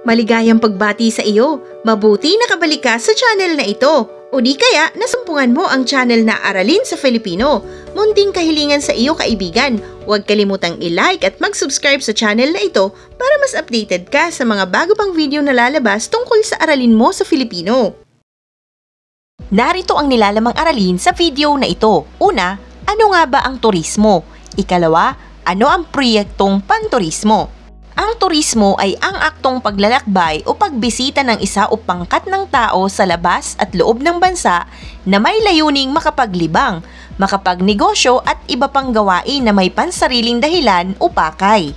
Maligayang pagbati sa iyo. Mabuti nakabalik ka sa channel na ito. O di kaya nasumpungan mo ang channel na Aralin sa Filipino. Munting kahilingan sa iyo kaibigan. Huwag kalimutang i-like at mag-subscribe sa channel na ito para mas updated ka sa mga bago pang video na lalabas tungkol sa aralin mo sa Filipino. Narito ang nilalamang aralin sa video na ito. Una, ano nga ba ang turismo? Ikalawa, ano ang proyektong panturismo? Ang turismo ay ang aktong paglalakbay o pagbisita ng isa o pangkat ng tao sa labas at loob ng bansa na may layuning makapaglibang, makapagnegosyo at iba pang gawain na may pansariling dahilan o pakay.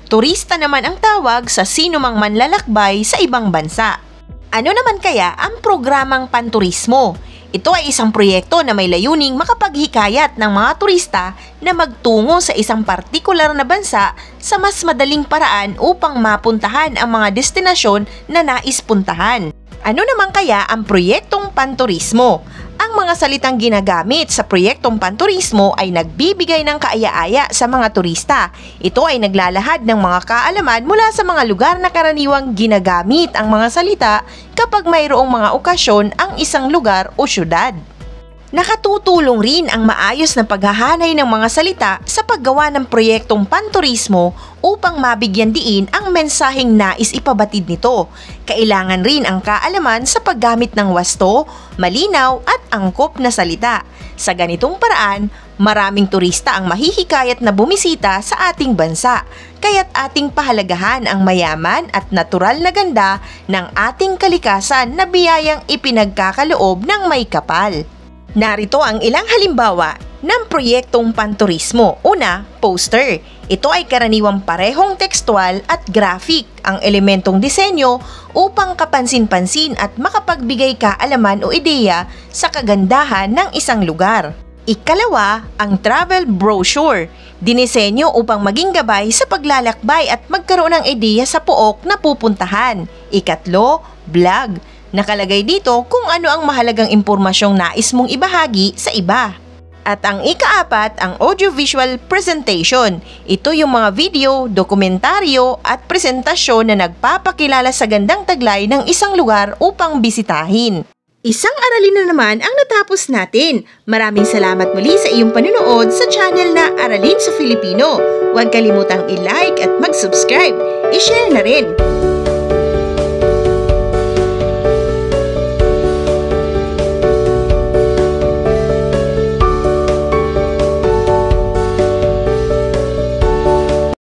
Turista naman ang tawag sa sino mang manlalakbay sa ibang bansa. Ano naman kaya ang programang panturismo? Ito ay isang proyekto na may layuning makapaghikayat ng mga turista na magtungo sa isang partikular na bansa sa mas madaling paraan upang mapuntahan ang mga destinasyon na nais puntahan. Ano naman kaya ang proyektong panturismo? Ang mga salitang ginagamit sa proyektong panturismo ay nagbibigay ng kaaya-aya sa mga turista. Ito ay naglalahad ng mga kaalaman mula sa mga lugar na karaniwang ginagamit ang mga salita kapag mayroong mga okasyon ang isang lugar o syudad. Nakatutulong rin ang maayos na paghahanay ng mga salita sa paggawa ng proyektong panturismo upang mabigyan diin ang mensaheng nais ipabatid nito. Kailangan rin ang kaalaman sa paggamit ng wasto, malinaw at angkop na salita. Sa ganitong paraan, maraming turista ang mahihikayat na bumisita sa ating bansa, kaya't ating pahalagahan ang mayaman at natural na ganda ng ating kalikasan na biyayang ipinagkakaloob ng may kapal. Narito ang ilang halimbawa ng proyektong panturismo. Una, poster. Ito ay karaniwang parehong tekstual at graphic ang elementong disenyo upang kapansin-pansin at makapagbigay kaalaman o ideya sa kagandahan ng isang lugar. Ikalawa, ang travel brochure. Dinisenyo upang maging gabay sa paglalakbay at magkaroon ng ideya sa pook na pupuntahan. Ikatlo, vlog. Nakalagay dito kung ano ang mahalagang impormasyong nais mong ibahagi sa iba. At ang ikaapat, ang audiovisual presentation. Ito yung mga video, dokumentaryo at presentasyon na nagpapakilala sa gandang taglay ng isang lugar upang bisitahin. Isang aralin na naman ang natapos natin. Maraming salamat muli sa iyong panunood sa channel na Aralin sa Filipino. Huwag kalimutang i-like at mag-subscribe. I-share na rin.